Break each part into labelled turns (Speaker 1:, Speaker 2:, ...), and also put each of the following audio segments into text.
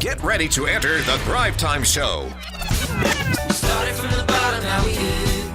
Speaker 1: Get ready to enter the Thrivetime Show.
Speaker 2: We started from the bottom, now we here.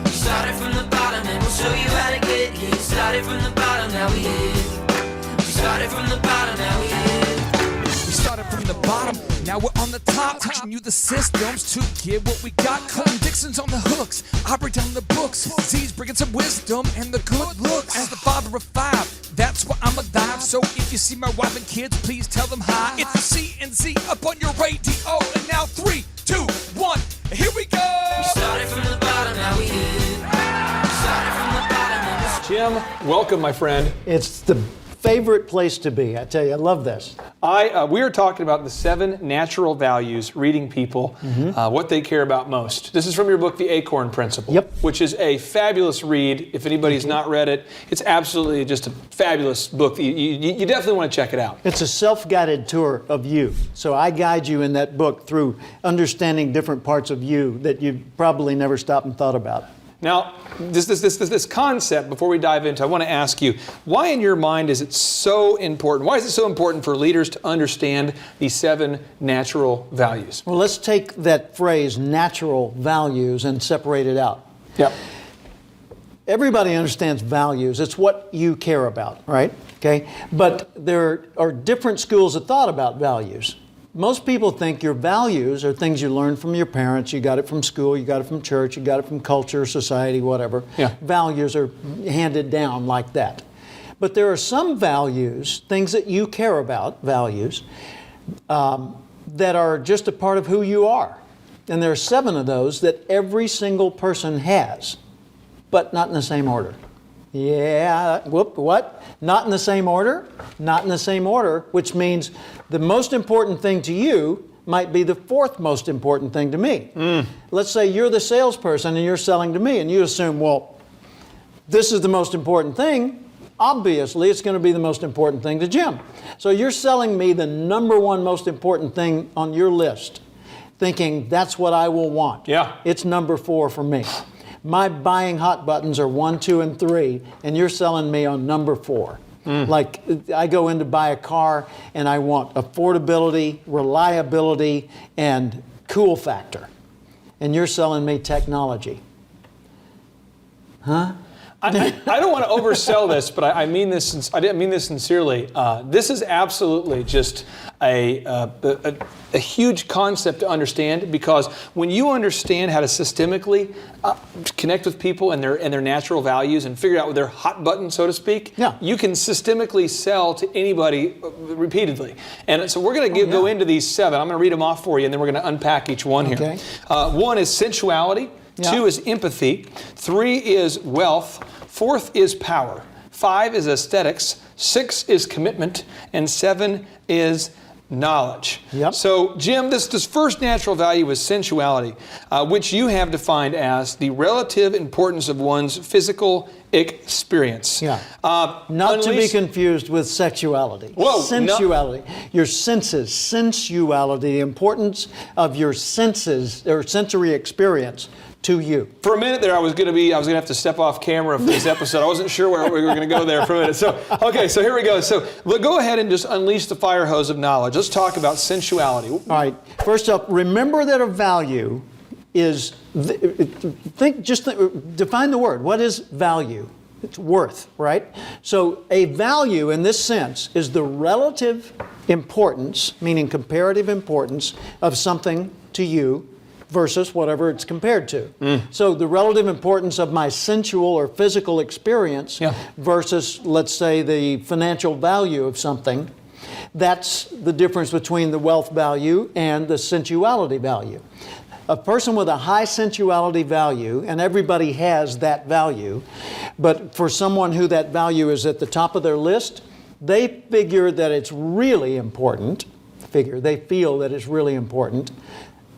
Speaker 2: We started from the bottom and we'll show you how to get here. Started from the bottom, now we here. We started from the bottom, now we here.
Speaker 3: We started from the bottom, now we're on the top. Teaching you the systems to get what we got. Colton Dixon's on the hooks, I break down the books. Z's bringing some wisdom and the good looks. As the father of five, that's why I'm a dive. So if you see my wife and kids, please tell them hi. It's the CNC up on your radio. And now 3, 2, 1, here we go.
Speaker 2: We started from the bottom, now we here. We started from the bottom and we'll
Speaker 4: Jim, welcome, my friend.
Speaker 5: It's the favorite place to be. I tell you, I love this.
Speaker 4: We are talking about the 7 natural values reading people, what they care about most. This is from your book, The Acorn Principle,
Speaker 5: Yep.
Speaker 4: which is a fabulous read. If anybody's not read it, it's absolutely just a fabulous book. You definitely want to check it out.
Speaker 5: It's a self-guided tour of you. So I guide you in that book through understanding different parts of you that you probably never stopped and thought about.
Speaker 4: Now, this concept, before we dive into, I want to ask you, why in your mind is it so important? Why is it so important for leaders to understand these 7 natural values?
Speaker 5: Well, let's take that phrase, natural values, and separate it out.
Speaker 4: Yep.
Speaker 5: Everybody understands values. It's what you care about, right? Okay. But there are different schools of thought about values. Most people think your values are things you learned from your parents. You got it from school, you got it from church, you got it from culture, society, whatever.
Speaker 4: Yeah.
Speaker 5: Values are handed down like that. But there are some values, things that you care about, values, that are just a part of who you are. And there are 7 of those that every single person has, but not in the same order. Yeah, what? Not in the same order? Not in the same order, which means the most important thing to you might be the 4th most important thing to me. Let's say you're the salesperson and you're selling to me and you assume, well, this is the most important thing. Obviously, it's going to be the most important thing to Jim. So you're selling me the number 1 most important thing on your list, thinking that's what I will want.
Speaker 4: Yeah.
Speaker 5: It's number 4 for me. My buying hot buttons are 1, 2, and 3, and you're selling me on number 4. Like I go in to buy a car and I want affordability, reliability, and cool factor. And you're selling me technology. Huh?
Speaker 4: I don't want to oversell this, but I mean this. I didn't mean this sincerely. This is absolutely just a huge concept to understand, because when you understand how to systemically connect with people and their natural values and figure out their hot button, so to speak, you can systemically sell to anybody repeatedly. And so we're going to go into these 7. I'm going to read them off for you, and then we're going to unpack each one here.
Speaker 5: Okay.
Speaker 4: 1 is sensuality. 2 is empathy. 3 is wealth. 4th is power. 5 is aesthetics. 6 is commitment. And 7 is knowledge.
Speaker 5: Yep.
Speaker 4: So, Jim, this first natural value is sensuality, which you have defined as the relative importance of one's physical experience.
Speaker 5: Yeah. Not to be confused with sexuality.
Speaker 4: Whoa,
Speaker 5: sensuality. Your senses. Sensuality. The importance of your senses or sensory experience to you.
Speaker 4: For a minute there, I was going to have to step off camera for this episode. I wasn't sure where we were going to go there for a minute. So, okay, so here we go. So, go ahead and just unleash the fire hose of knowledge. Let's talk about sensuality.
Speaker 5: All right. First up, remember that a value is, define the word. What is value? It's worth, right? So a value in this sense is the relative importance, meaning comparative importance, of something to you versus whatever it's compared to. So the relative importance of my sensual or physical experience versus, let's say, the financial value of something, that's the difference between the wealth value and the sensuality value. A person with a high sensuality value, and everybody has that value, but for someone who that value is at the top of their list, they figure that it's really important, they feel that it's really important,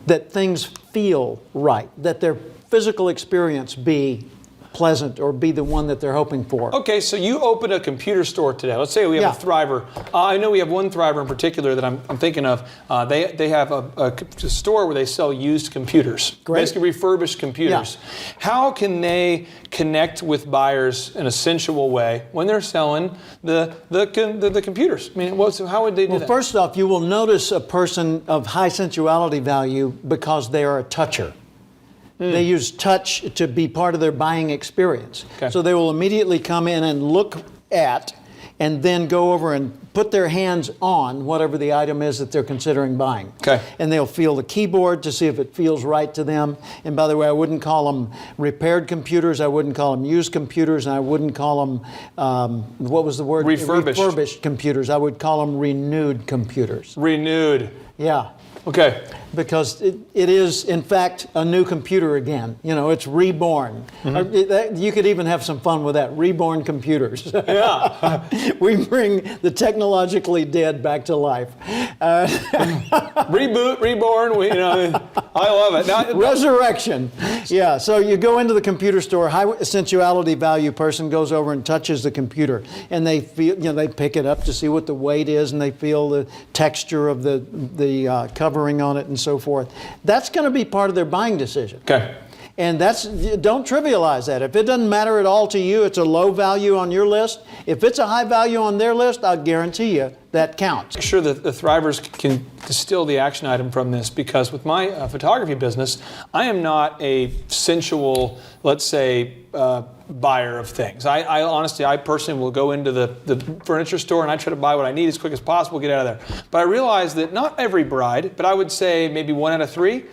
Speaker 5: that things feel right, that their physical experience be pleasant or be the one that they're hoping for.
Speaker 4: Okay, so you open a computer store today. Let's say we have a Thriver. I know we have one Thriver in particular that I'm thinking of. They have a store where they sell used computers, basically refurbished computers.
Speaker 5: Yeah.
Speaker 4: How can they connect with buyers in a sensual way when they're selling the computers? I mean, how would they do that?
Speaker 5: Well, first off, you will notice a person of high sensuality value because they are a toucher. They use touch to be part of their buying experience.
Speaker 4: Okay.
Speaker 5: So they will immediately come in and look at and then go over and put their hands on whatever the item is that they're considering buying.
Speaker 4: Okay.
Speaker 5: And they'll feel the keyboard to see if it feels right to them. And by the way, I wouldn't call them repaired computers. I wouldn't call them used computers. And I wouldn't call them, what was the word?
Speaker 4: Refurbished
Speaker 5: computers. I would call them renewed computers.
Speaker 4: Renewed.
Speaker 5: Yeah.
Speaker 4: Okay.
Speaker 5: Because it is, in fact, a new computer again. You know, it's reborn. You could even have some fun with that, reborn computers.
Speaker 4: Yeah.
Speaker 5: We bring the technologically dead back to life.
Speaker 4: Reboot, reborn, I love it. Now,
Speaker 5: Resurrection. Yeah, so you go into the computer store, high sensuality value person goes over and touches the computer, and they feel, they pick it up to see what the weight is, and they feel the texture of the covering on it and so forth. That's going to be part of their buying decision.
Speaker 4: Okay.
Speaker 5: And don't trivialize that. If it doesn't matter at all to you, it's a low value on your list. If it's a high value on their list, I'll guarantee you that counts.
Speaker 4: Make sure that the Thrivers can distill the action item from this, because with my photography business, I am not a sensual, let's say, buyer of things. I honestly, I personally will go into the furniture store and I try to buy what I need as quick as possible, get out of there. But I realize that not every bride, but I would say maybe 1 out of 3,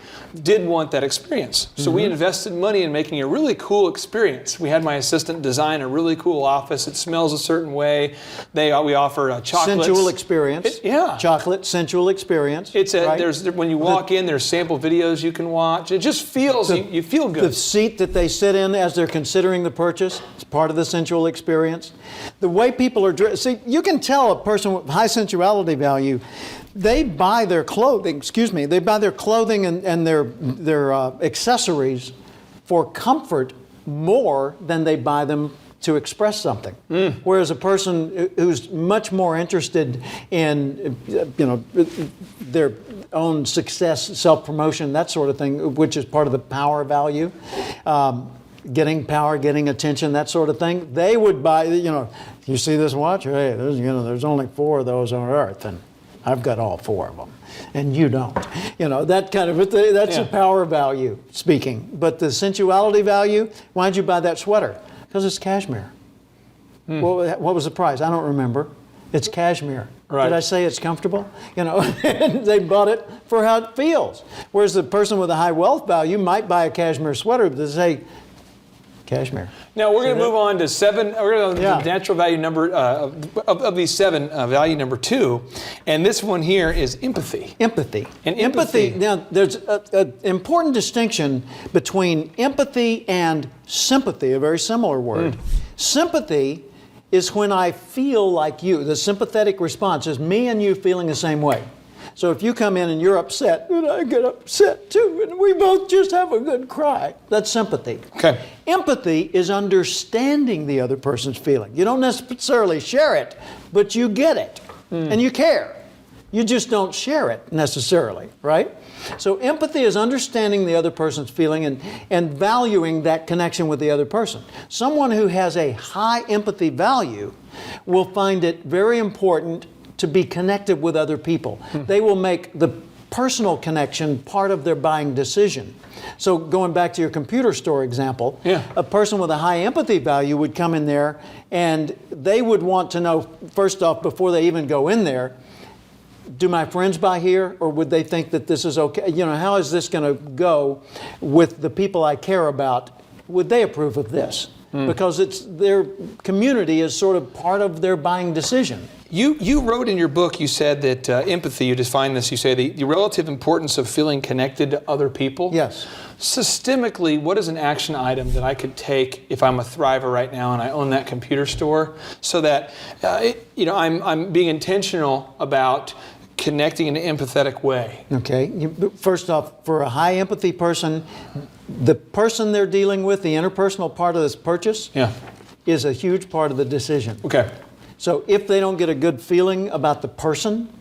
Speaker 4: did want that experience. So we invested money in making a really cool experience. We had my assistant design a really cool office. It smells a certain way. We offer chocolates.
Speaker 5: Sensual experience.
Speaker 4: Yeah.
Speaker 5: Chocolate, sensual experience.
Speaker 4: It's
Speaker 5: right?
Speaker 4: When you walk in, there's sample videos you can watch. It just feels, you feel good.
Speaker 5: The seat that they sit in as they're considering the purchase is part of the sensual experience. The way people are dressed. See, you can tell a person with high sensuality value, they buy their clothing, they buy their clothing and their accessories for comfort more than they buy them to express something. Whereas a person who's much more interested in, their own success, self-promotion, that sort of thing, which is part of the power value, getting power, getting attention, that sort of thing, they would buy, you see this watch? Hey, there's only 4 of those on Earth, and I've got all 4 of them, and you don't. That kind of, that's a power value speaking. But the sensuality value, why'd you buy that sweater? Because it's cashmere. Well, what was the price? I don't remember. It's cashmere.
Speaker 4: Right.
Speaker 5: Did I say it's comfortable? They bought it for how it feels. Whereas the person with a high wealth value might buy a cashmere sweater, but they say, cashmere.
Speaker 4: Now we're going to move on to 7. We're going to the natural value number of these 7, value number 2, and this one here is empathy.
Speaker 5: Empathy.
Speaker 4: And empathy.
Speaker 5: Now, there's an important distinction between empathy and sympathy, a very similar word. Sympathy is when I feel like you. The sympathetic response is me and you feeling the same way. So if you come in and you're upset, and I get upset too, and we both just have a good cry, that's sympathy.
Speaker 4: Okay.
Speaker 5: Empathy is understanding the other person's feeling. You don't necessarily share it, but you get it, and you care. You just don't share it necessarily, right? So empathy is understanding the other person's feeling and valuing that connection with the other person. Someone who has a high empathy value will find it very important to be connected with other people. They will make the personal connection part of their buying decision. So going back to your computer store example, a person with a high empathy value would come in there and they would want to know, first off, before they even go in there, do my friends buy here, or would they think that this is okay? How is this going to go with the people I care about? Would they approve of this? Because it's their community is sort of part of their buying decision.
Speaker 4: You wrote in your book, you said that empathy, you define this, you say the relative importance of feeling connected to other people.
Speaker 5: Yes.
Speaker 4: Systemically, what is an action item that I could take if I'm a Thriver right now and I own that computer store, so that I'm being intentional about connecting in an empathetic way?
Speaker 5: Okay. First off, for a high empathy person, the person they're dealing with, the interpersonal part of this purchase, is a huge part of the decision.
Speaker 4: Okay.
Speaker 5: So if they don't get a good feeling about the person,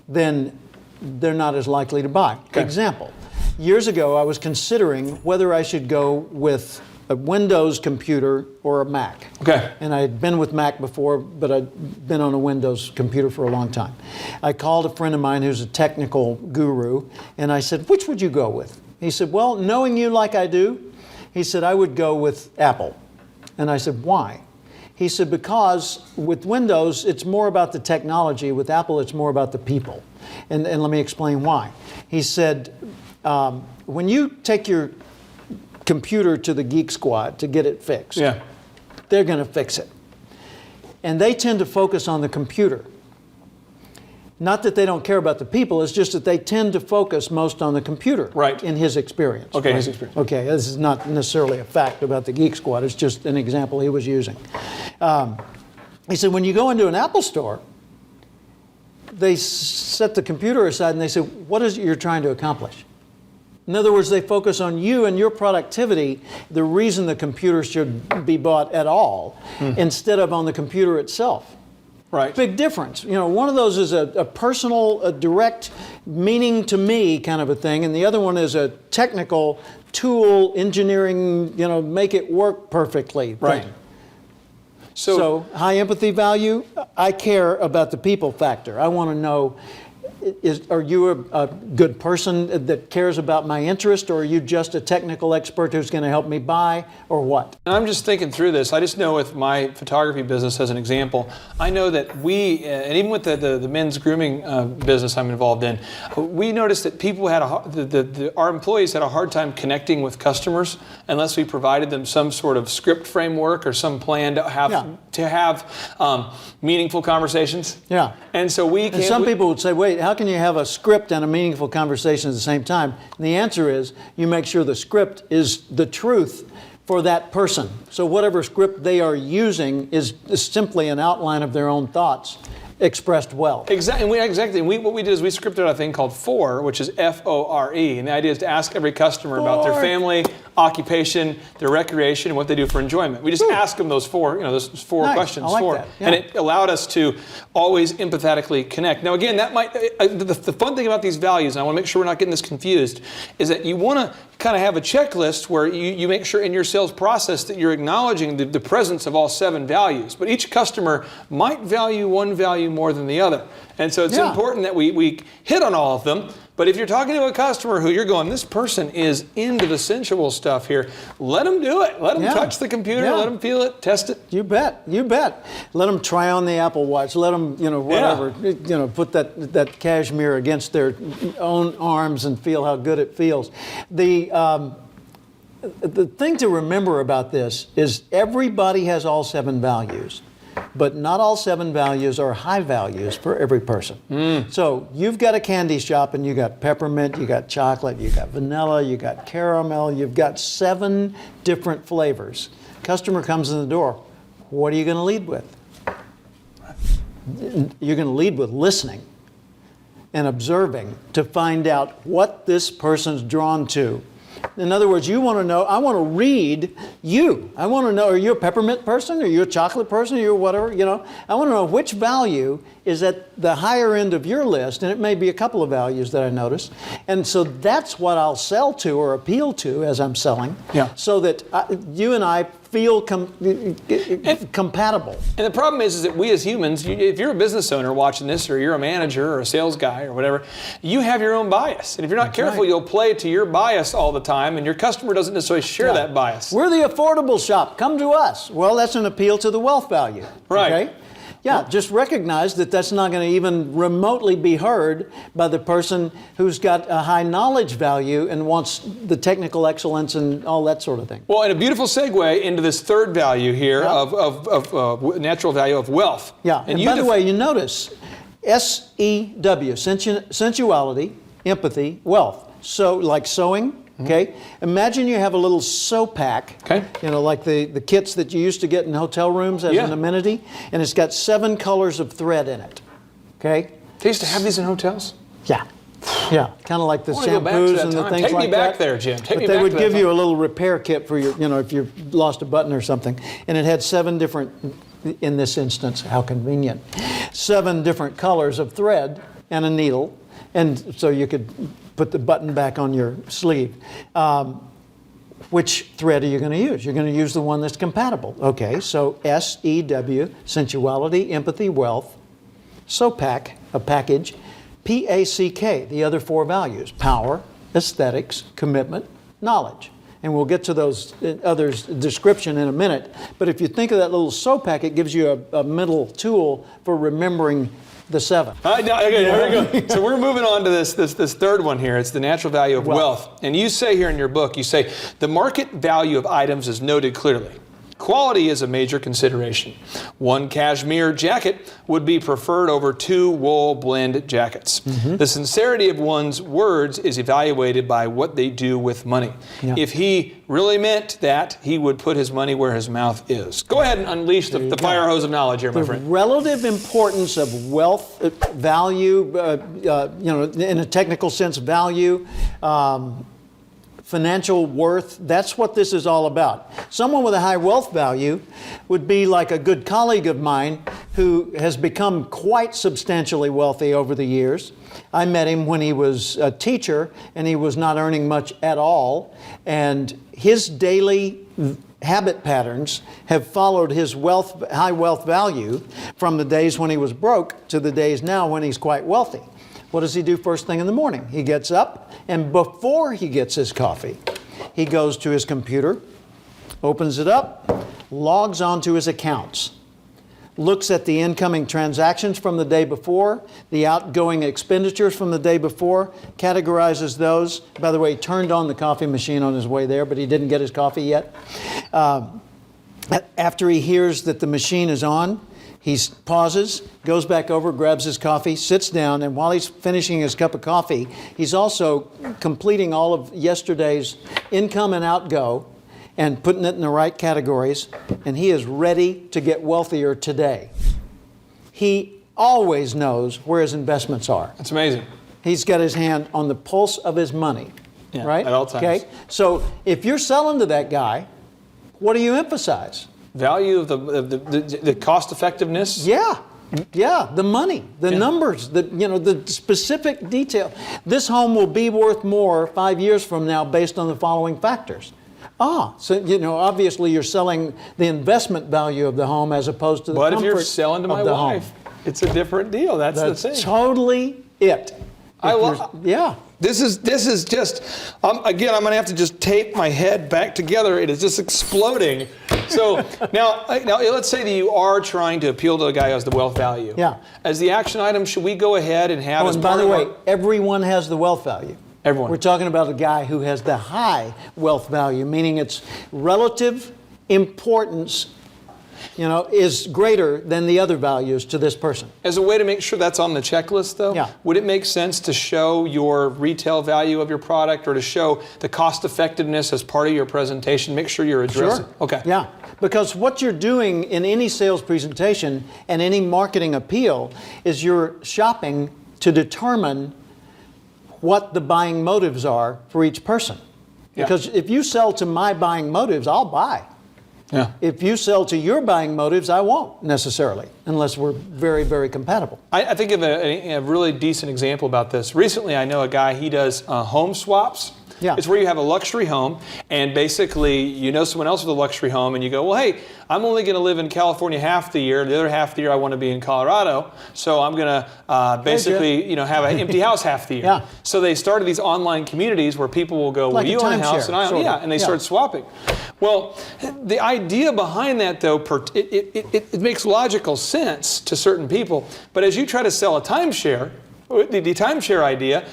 Speaker 5: then they're not as likely to buy.
Speaker 4: Okay.
Speaker 5: Example, years ago I was considering whether I should go with a Windows computer or a Mac.
Speaker 4: Okay.
Speaker 5: And I had been with Mac before, but I'd been on a Windows computer for a long time. I called a friend of mine who's a technical guru, and I said, which would you go with? He said, well, knowing you like I do, he said, I would go with Apple. And I said, why? He said, because with Windows, it's more about the technology. With Apple, it's more about the people. And let me explain why. He said, when you take your computer to the Geek Squad to get it fixed, they're going to fix it. And they tend to focus on the computer. Not that they don't care about the people, it's just that they tend to focus most on the computer.
Speaker 4: Right.
Speaker 5: In his experience.
Speaker 4: Okay,
Speaker 5: right?
Speaker 4: his experience.
Speaker 5: Okay, this is not necessarily a fact about the Geek Squad, it's just an example he was using. He said, when you go into an Apple store, they set the computer aside and they say, what is it you're trying to accomplish? In other words, they focus on you and your productivity, the reason the computer should be bought at all, instead of on the computer itself.
Speaker 4: Right.
Speaker 5: Big difference. You know, one of those is a personal, a direct meaning to me kind of a thing, and the other one is a technical tool, engineering, you know, make it work perfectly thing.
Speaker 4: Right.
Speaker 5: So high empathy value, I care about the people factor. I want to know, are you a good person that cares about my interest, or are you just a technical expert who's going to help me buy, or what?
Speaker 4: And I'm just thinking through this. I just know with my photography business as an example, I know that we, and even with the men's grooming business I'm involved in, we noticed that people had our employees had a hard time connecting with customers unless we provided them some sort of script framework or some plan to have meaningful conversations.
Speaker 5: Yeah.
Speaker 4: And so
Speaker 5: And some people would say, wait, how can you have a script and a meaningful conversation at the same time? And the answer is, you make sure the script is the truth for that person. So whatever script they are using is simply an outline of their own thoughts expressed well.
Speaker 4: Exactly. What we did is we scripted a thing called FORE, which is F-O-R-E. And the idea is to ask every customer about their family, occupation, their recreation, and what they do for enjoyment. We just ask them those four questions.
Speaker 5: I like that. Yeah.
Speaker 4: And it allowed us to always empathetically connect. Now, again, that might the fun thing about these values, and I want to make sure we're not getting this confused, is that you want to kind of have a checklist where you make sure in your sales process that you're acknowledging the presence of all 7 values. But each customer might value one value more than the other. And so it's important that we hit on all of them. But if you're talking to a customer who you're going, this person is into the sensual stuff here, let them do it. Let them touch the computer, let them feel it, test it.
Speaker 5: You bet. Let them try on the Apple Watch. Let them, whatever, put that cashmere against their own arms and feel how good it feels. The thing to remember about this is everybody has all 7 values. But not all 7 values are high values for every person. So you've got a candy shop and you got peppermint, you got chocolate, you got vanilla, you got caramel, you've got 7 different flavors. Customer comes in the door, what are you going to lead with? You're going to lead with listening and observing to find out what this person's drawn to. In other words, you want to know, I want to read you. I want to know, are you a peppermint person? Are you a chocolate person? Are you whatever? I want to know which value is at the higher end of your list, and it may be a couple of values that I notice. And so that's what I'll sell to or appeal to as I'm selling, so that you and I feel compatible.
Speaker 4: And the problem is that we as humans, if you're a business owner watching this, or you're a manager or a sales guy or whatever, you have your own bias. And if you're not careful, you'll play to your bias all the time, and your customer doesn't necessarily share that bias.
Speaker 5: We're the affordable shop. Come to us. Well, that's an appeal to the wealth value.
Speaker 4: Right.
Speaker 5: Okay? Yeah, just recognize that that's not going to even remotely be heard by the person who's got a high knowledge value and wants the technical excellence and all that sort of thing.
Speaker 4: Well, and a beautiful segue into this third value here of natural value of wealth.
Speaker 5: Yeah, and by the way, you notice SEW, sensuality, empathy, wealth. So like sewing. Okay. Imagine you have a little sew pack.
Speaker 4: Okay.
Speaker 5: Like the kits that you used to get in hotel rooms as an amenity, and it's got 7 colors of thread in it. Okay.
Speaker 4: They used to have these in hotels?
Speaker 5: Yeah. Yeah, kind of like the
Speaker 4: I wanna go back to
Speaker 5: shampoos
Speaker 4: that
Speaker 5: and the
Speaker 4: time.
Speaker 5: things
Speaker 4: Take me
Speaker 5: like
Speaker 4: back
Speaker 5: that.
Speaker 4: there, Jim. Take
Speaker 5: but
Speaker 4: me
Speaker 5: they
Speaker 4: back
Speaker 5: would
Speaker 4: to that
Speaker 5: give you
Speaker 4: time.
Speaker 5: a little repair kit for your, if you lost a button or something, and it had 7 different, in this instance, how convenient, 7 different colors of thread and a needle, and so you could put the button back on your sleeve. Which thread are you going to use? You're going to use the one that's compatible. Okay, so SEW, sensuality, empathy, wealth. SOPAC, a package. PACK, the other 4 values: power, aesthetics, commitment, knowledge. And we'll get to those others description in a minute. But if you think of that little SOPAC, it gives you a mental tool for remembering the 7.
Speaker 4: Okay, here we go. So we're moving on to this third one here. It's the natural value of wealth. And you say here in your book, you say, the market value of items is noted clearly. Quality is a major consideration. 1 cashmere jacket would be preferred over 2 wool blend jackets. The sincerity of one's words is evaluated by what they do with money.
Speaker 5: Yeah.
Speaker 4: If he really meant that, he would put his money where his mouth is. Go ahead and unleash the fire hose of knowledge here, my
Speaker 5: The
Speaker 4: friend.
Speaker 5: relative importance of wealth, value, in a technical sense, value, financial worth, that's what this is all about. Someone with a high wealth value would be like a good colleague of mine who has become quite substantially wealthy over the years. I met him when he was a teacher and he was not earning much at all, and his daily habit patterns have followed his high wealth value from the days when he was broke to the days now when he's quite wealthy. What does he do first thing in the morning? He gets up, and before he gets his coffee, he goes to his computer, opens it up, logs onto his accounts, looks at the incoming transactions from the day before, the outgoing expenditures from the day before, categorizes those. By the way, he turned on the coffee machine on his way there, but he didn't get his coffee yet. After he hears that the machine is on, he pauses, goes back over, grabs his coffee, sits down, and while he's finishing his cup of coffee, he's also completing all of yesterday's income and outgo and putting it in the right categories, and he is ready to get wealthier today. He always knows where his investments are.
Speaker 4: That's amazing.
Speaker 5: He's got his hand on the pulse of his money, right?
Speaker 4: At all times.
Speaker 5: Okay, so if you're selling to that guy, what do you emphasize?
Speaker 4: Value of the cost effectiveness.
Speaker 5: Yeah, the money, the numbers, the specific detail. This home will be worth more 5 years from now based on the following factors. So obviously you're selling the investment value of the home as opposed to the comfort of the home.
Speaker 4: But if you're selling to my wife, it's a different deal. That's the thing.
Speaker 5: Totally it. Yeah.
Speaker 4: This is just, again, I'm going to have to just tape my head back together. It is just exploding. So now let's say that you are trying to appeal to a guy who has the wealth value.
Speaker 5: Yeah.
Speaker 4: As the action item, should we go ahead and have as
Speaker 5: And by
Speaker 4: part
Speaker 5: the
Speaker 4: of
Speaker 5: way,
Speaker 4: our-
Speaker 5: everyone has the wealth value.
Speaker 4: Everyone.
Speaker 5: We're talking about a guy who has the high wealth value, meaning its relative importance is greater than the other values to this person.
Speaker 4: As a way to make sure that's on the checklist, though,
Speaker 5: Yeah.
Speaker 4: would it make sense to show your retail value of your product or to show the cost effectiveness as part of your presentation? Make sure you're addressing.
Speaker 5: Sure.
Speaker 4: Okay.
Speaker 5: Yeah, because what you're doing in any sales presentation and any marketing appeal is you're shopping to determine what the buying motives are for each person.
Speaker 4: Yeah.
Speaker 5: Because if you sell to my buying motives, I'll buy.
Speaker 4: Yeah.
Speaker 5: If you sell to your buying motives, I won't necessarily, unless we're very, very compatible.
Speaker 4: I think of a really decent example about this. Recently, I know a guy, he does home swaps.
Speaker 5: Yeah.
Speaker 4: It's where you have a luxury home, and basically you know someone else with a luxury home, and you go, well, hey, I'm only going to live in California half the year. The other half the year I want to be in Colorado, so I'm going to basically have an empty house half the year.
Speaker 5: Yeah.
Speaker 4: So they started these online communities where people will go,
Speaker 5: Like
Speaker 4: well,
Speaker 5: a
Speaker 4: you own a house,
Speaker 5: timeshare,
Speaker 4: and I own,
Speaker 5: sort of.
Speaker 4: and they
Speaker 5: Yeah.
Speaker 4: start swapping. Well, the idea behind that, though, it makes logical sense to certain people, but as you try to sell a timeshare, the timeshare idea,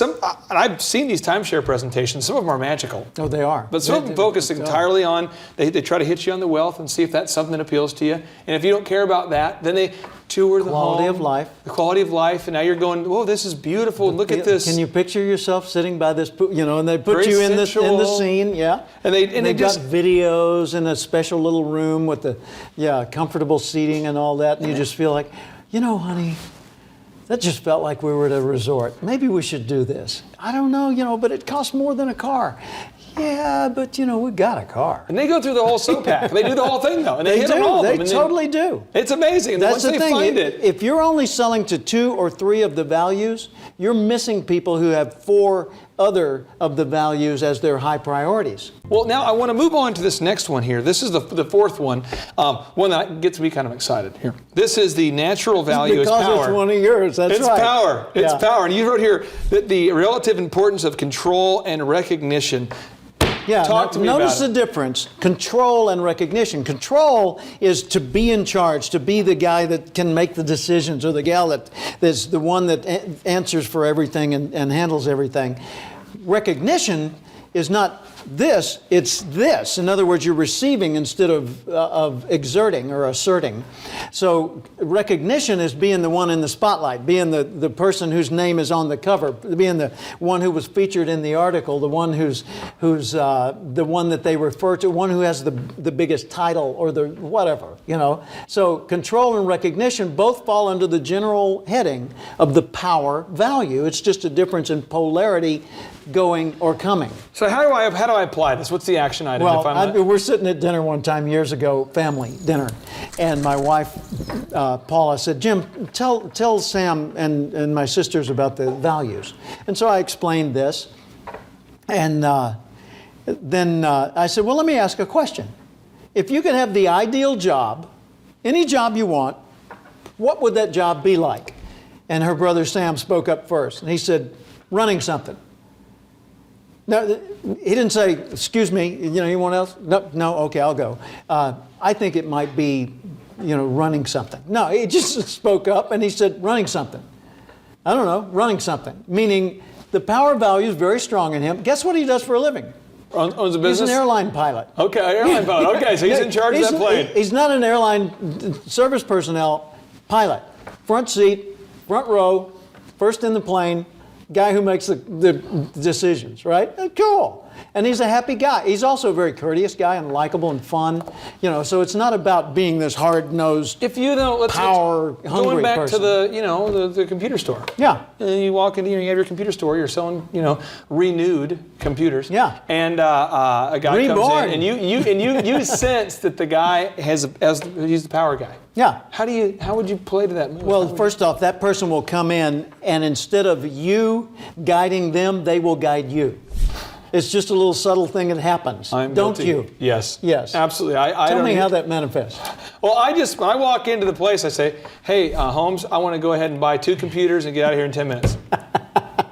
Speaker 4: and I've seen these timeshare presentations, some of them are magical.
Speaker 5: Oh, they are.
Speaker 4: But some of them focus entirely on, they try to hit you on the wealth and see if that's something that appeals to you. And if you don't care about that, then they tour the
Speaker 5: Quality
Speaker 4: home.
Speaker 5: of life.
Speaker 4: The quality of life, and now you're going, whoa, this is beautiful, look at this.
Speaker 5: Can you picture yourself sitting by this, and they put
Speaker 4: Very
Speaker 5: you in the
Speaker 4: sensual.
Speaker 5: scene, yeah.
Speaker 4: And they
Speaker 5: they've
Speaker 4: just-
Speaker 5: got videos in a special little room with the, comfortable seating and all that, and you just feel like, honey, that just felt like we were at a resort. Maybe we should do this. I don't know, but it costs more than a car. Yeah, but we got a car.
Speaker 4: And they go through the whole SOPAC. They do the whole thing though, and they hit
Speaker 5: do.
Speaker 4: on all of them.
Speaker 5: They totally do.
Speaker 4: It's amazing. And
Speaker 5: That's
Speaker 4: once
Speaker 5: the
Speaker 4: they
Speaker 5: thing.
Speaker 4: find it,
Speaker 5: If you're only selling to 2 or 3 of the values, you're missing people who have 4 other of the values as their high priorities.
Speaker 4: well, now I want to move on to this next one here. This is the 4th one, one that gets me kind of excited here. This is the natural value is
Speaker 5: Because
Speaker 4: power.
Speaker 5: it's one of yours. That's
Speaker 4: It's
Speaker 5: right.
Speaker 4: power. It's
Speaker 5: Yeah.
Speaker 4: power. And you wrote here that the relative importance of control and recognition.
Speaker 5: Yeah,
Speaker 4: Talk to me
Speaker 5: notice
Speaker 4: about
Speaker 5: the
Speaker 4: it.
Speaker 5: difference. Control and recognition. Control is to be in charge, to be the guy that can make the decisions, or the gal that is the one that answers for everything and handles everything. Recognition is not this, it's this. In other words, you're receiving instead of exerting or asserting. So recognition is being the one in the spotlight, being the person whose name is on the cover, being the one who was featured in the article, the one who's the one that they refer to, one who has the biggest title or the whatever, So control and recognition both fall under the general heading of the power value. It's just a difference in polarity, going or coming.
Speaker 4: So how do I apply this? What's the action item?
Speaker 5: Well,
Speaker 4: if I'm
Speaker 5: we're sitting at dinner one time years ago, family dinner, and my wife, Paula, said, Jim, tell Sam and my sisters about the values. And so I explained this, and then I said, well, let me ask a question. If you could have the ideal job, any job you want, what would that job be like? And her brother Sam spoke up first, and he said, running something. No, he didn't say, excuse me, anyone else? No, okay, I'll go. I think it might be, running something. No, he just spoke up and he said, running something. I don't know, running something. Meaning the power value is very strong in him. Guess what he does for a living?
Speaker 4: owns a business?
Speaker 5: He's an airline pilot.
Speaker 4: Okay, airline pilot. Okay, so he's in charge of that plane.
Speaker 5: He's not an airline service personnel pilot. Front seat, front row, first in the plane, guy who makes the decisions, right? Cool. And he's a happy guy. He's also a very courteous guy and likable and fun. So it's not about being this hard-nosed,
Speaker 4: If you know, let's
Speaker 5: power-hungry
Speaker 4: going back
Speaker 5: person.
Speaker 4: to the computer store.
Speaker 5: Yeah.
Speaker 4: You walk into, you have your computer store. You're selling, renewed computers.
Speaker 5: Yeah.
Speaker 4: And a guy
Speaker 5: Reborn.
Speaker 4: comes in, and you sense that the guy he's the power guy.
Speaker 5: Yeah.
Speaker 4: How would you play to that move?
Speaker 5: Well, first off, that person will come in, and instead of you guiding them, they will guide you. It's just a little subtle thing that happens.
Speaker 4: I'm
Speaker 5: Don't
Speaker 4: guilty.
Speaker 5: you?
Speaker 4: Yes.
Speaker 5: Yes.
Speaker 4: Absolutely.
Speaker 5: Tell me how that manifests.
Speaker 4: Well, when I walk into the place, I say, hey, Holmes, I want to go ahead and buy 2 computers and get out of here in 10 minutes.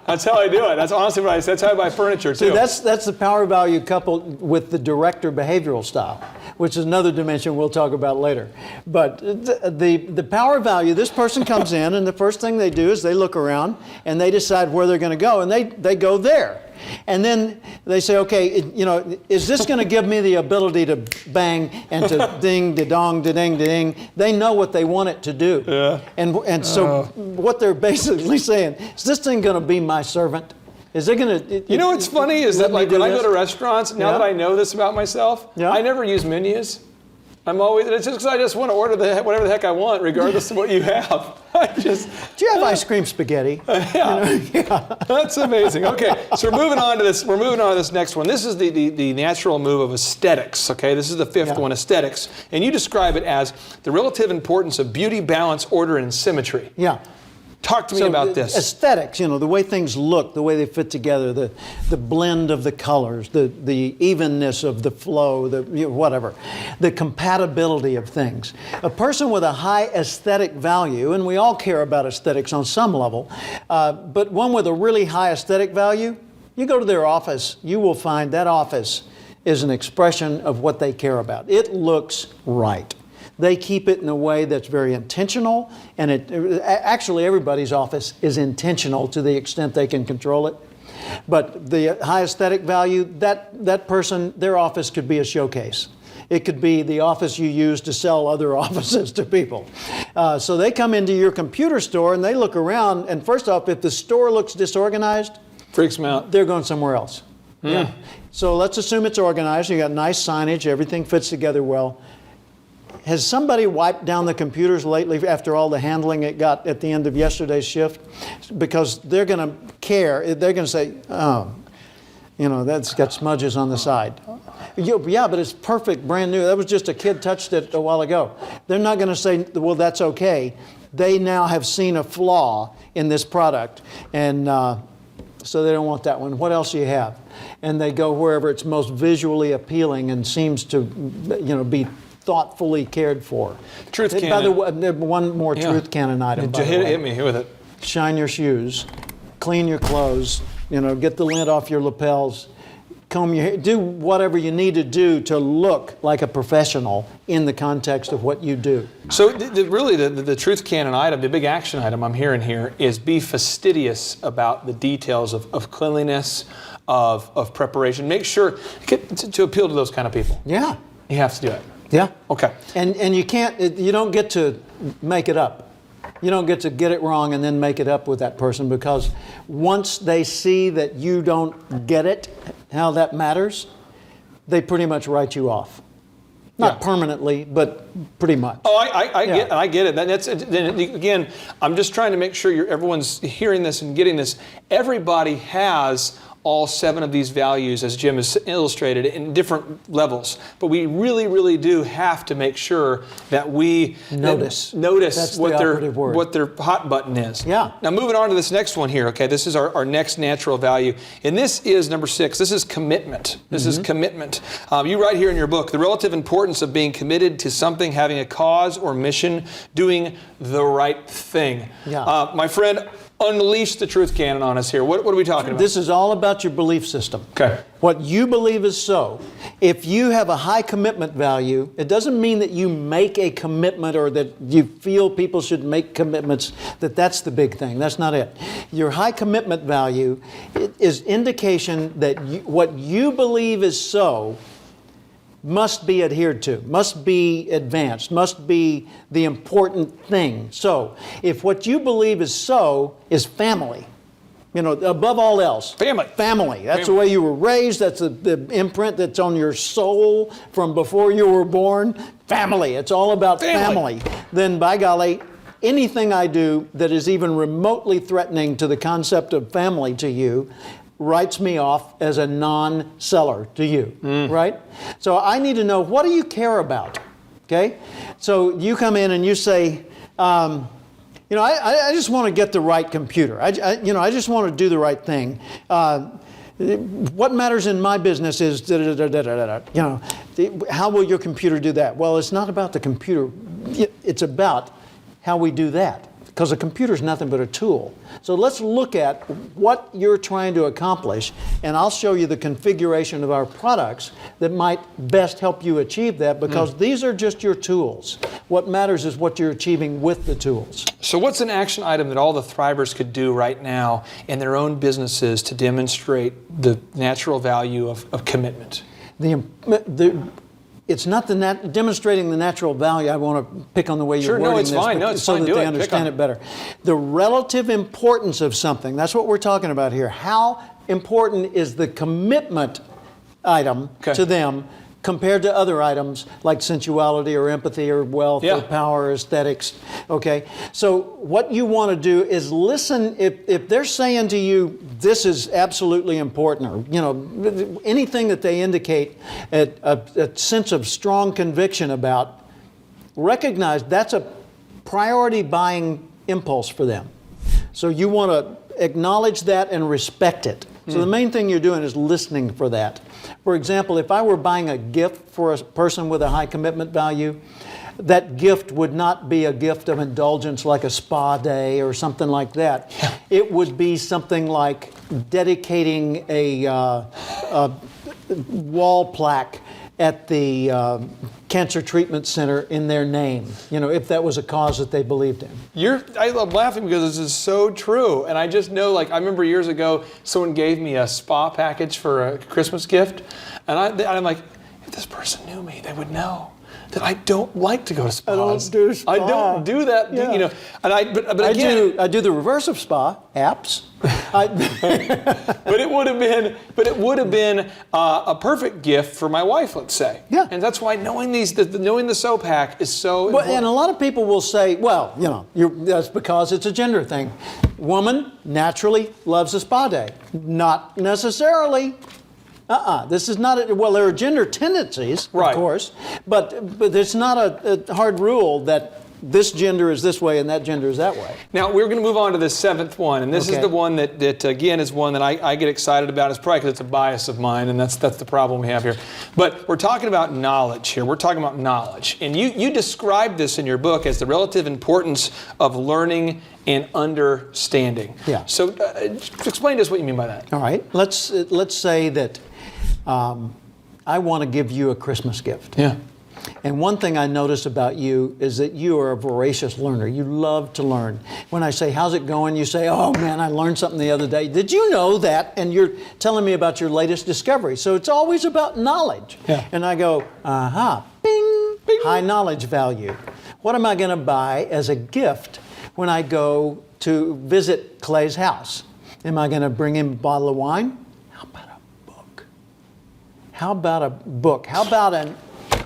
Speaker 4: That's how I do it. That's honestly what I say. That's how I buy furniture, too.
Speaker 5: See, that's the power value coupled with the director behavioral style, which is another dimension we'll talk about later. But the power value, this person comes in, and the first thing they do is they look around, and they decide where they're going to go, and they go there. And then they say, okay, is this going to give me the ability to bang and to ding, da dong, da ding, da ding? They know what they want it to do.
Speaker 4: Yeah.
Speaker 5: And so what they're basically saying, is this thing going to be my servant? Is it going to...
Speaker 4: What's funny is that when I go to restaurants, now
Speaker 5: Yeah.
Speaker 4: that I know this about myself,
Speaker 5: Yeah.
Speaker 4: I never use menus. It's just because I just want to order whatever the heck I want, regardless of what you have.
Speaker 5: Do you have ice cream spaghetti?
Speaker 4: Yeah. That's amazing. Okay, so we're moving on to this next one. This is the natural move of aesthetics. Okay, this is the 5th one, aesthetics, and you describe it as the relative importance of beauty, balance, order, and symmetry.
Speaker 5: Yeah.
Speaker 4: Talk to me about this.
Speaker 5: Aesthetics, the way things look, the way they fit together, the blend of the colors, the evenness of the flow, whatever, the compatibility of things. A person with a high aesthetic value, and we all care about aesthetics on some level, but one with a really high aesthetic value, you go to their office, you will find that office is an expression of what they care about. It looks right. They keep it in a way that's very intentional, and actually everybody's office is intentional to the extent they can control it. But the high aesthetic value, that person, their office could be a showcase. It could be the office you use to sell other offices to people. So they come into your computer store and they look around, and first off, if the store looks disorganized,
Speaker 4: Freaks me out.
Speaker 5: they're going somewhere else. Yeah. So let's assume it's organized. You got nice signage, everything fits together well. has somebody wiped down the computers lately after all the handling it got at the end of yesterday's shift? Because they're going to care. They're going to say, oh, that's got smudges on the side. Yeah, but it's perfect, brand new. That was just a kid touched it a while ago. They're not going to say, well, that's okay. They now have seen a flaw in this product, and so they don't want that one. What else do you have? And they go wherever it's most visually appealing and seems to, be thoughtfully cared for.
Speaker 4: Truth cannon.
Speaker 5: By the way, one more truth cannon item.
Speaker 4: Hit me with it.
Speaker 5: Shine your shoes, clean your clothes, get the lint off your lapels, comb your hair, do whatever you need to do to look like a professional in the context of what you do.
Speaker 4: So really the truth cannon item, the big action item I'm hearing here is be fastidious about the details of cleanliness, of preparation. Make sure to appeal to those kind of people.
Speaker 5: Yeah.
Speaker 4: You have to do it.
Speaker 5: Yeah.
Speaker 4: Okay.
Speaker 5: And you don't get to make it up. You don't get to get it wrong and then make it up with that person, because once they see that you don't get it, how that matters, they pretty much write you off. Not permanently, but pretty much.
Speaker 4: Oh, I get it. That's again, I'm just trying to make sure everyone's hearing this and getting this. Everybody has all 7 of these values, as Jim has illustrated, in different levels. But we really, really do have to make sure that we notice what their hot button is.
Speaker 5: Yeah.
Speaker 4: Now, moving on to this next one here, okay, this is our next natural value. And this is number 6. This is commitment. This is commitment. You write here in your book, the relative importance of being committed to something, having a cause or mission, doing the right thing.
Speaker 5: Yeah.
Speaker 4: My friend, unleash the truth cannon on us here. What are we talking about?
Speaker 5: This is all about your belief system.
Speaker 4: Okay.
Speaker 5: What you believe is so. If you have a high commitment value, it doesn't mean that you make a commitment or that you feel people should make commitments, that's the big thing. That's not it. Your high commitment value is indication that what you believe is so must be adhered to, must be advanced, must be the important thing. So, if what you believe is so is family, above all else. Family. That's the way you were raised. That's the imprint that's on your soul from before you were born. Family. It's all about family. Then, by golly, anything I do that is even remotely threatening to the concept of family to you writes me off as a non-seller to you, right? So I need to know, what do you care about, okay? So you come in and you say, I just want to get the right computer. I just want to do the right thing. What matters in my business is how will your computer do that? Well, it's not about the computer. It's about how we do that, because a computer is nothing but a tool. So let's look at what you're trying to accomplish, and I'll show you the configuration of our products that might best help you achieve that, because these are just your tools. What matters is what you're achieving with the tools.
Speaker 4: So what's an action item that all the Thrivers could do right now in their own businesses to demonstrate the natural value of commitment?
Speaker 5: It's not demonstrating the natural value. I want to pick on the way you're wording this.
Speaker 4: Fine. No, it's
Speaker 5: so
Speaker 4: fine.
Speaker 5: that they understand it better. The relative importance of something, that's what we're talking about here. How important is the commitment item to them compared to other items like sensuality or empathy or wealth or power or aesthetics, okay? So what you want to do is listen. If they're saying to you, this is absolutely important, or anything that they indicate a sense of strong conviction about, recognize that's a priority buying impulse for them. So you want to acknowledge that and respect it. So the main thing you're doing is listening for that. For example, if I were buying a gift for a person with a high commitment value, that gift would not be a gift of indulgence like a spa day or something like that. It would be something like dedicating a wall plaque at the cancer treatment center in their name, if that was a cause that they believed in.
Speaker 4: I love laughing because this is so true. And I just know, I remember years ago, someone gave me a spa package for a Christmas gift. And I'm like, if this person knew me, they would know. that I don't like to go to spas.
Speaker 5: I don't do spa.
Speaker 4: I don't do that.
Speaker 5: Yeah.
Speaker 4: You know, and but again,
Speaker 5: I do the reverse of spa apps.
Speaker 4: but it would have been a perfect gift for my wife, let's say.
Speaker 5: Yeah.
Speaker 4: And that's why knowing the soap hack is so important.
Speaker 5: And a lot of people will say, well, you know, that's because it's a gender thing. Woman naturally loves a spa day. Not necessarily. This is not well, there are gender tendencies,
Speaker 4: right,
Speaker 5: of course, but it's not a hard rule that this gender is this way and that gender is that way.
Speaker 4: Now, we're going to move on to the seventh one, and this is the one that again, is one that I get excited about. It's probably because it's a bias of mine, and that's the problem we have here. But we're talking about knowledge here. We're talking about knowledge. And you describe this in your book as the relative importance of learning and understanding.
Speaker 5: Yeah.
Speaker 4: So explain to us what you mean by that.
Speaker 5: All right. Let's say that I want to give you a Christmas gift.
Speaker 4: Yeah.
Speaker 5: And one thing I notice about you is that you are a voracious learner. You love to learn. When I say, how's it going? You say, oh man, I learned something the other day. Did you know that? And you're telling me about your latest discovery. So it's always about knowledge.
Speaker 4: Yeah.
Speaker 5: And I go, bing, bing, high knowledge value. What am I going to buy as a gift when I go to visit Clay's house? Am I going to bring him a bottle of wine? How about a book? How about a book? How about an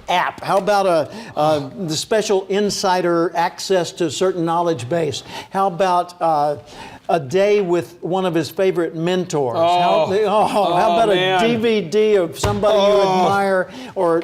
Speaker 5: app? How about the special insider access to a certain knowledge base? How about a day with one of his favorite mentors? How about a DVD of somebody you admire, or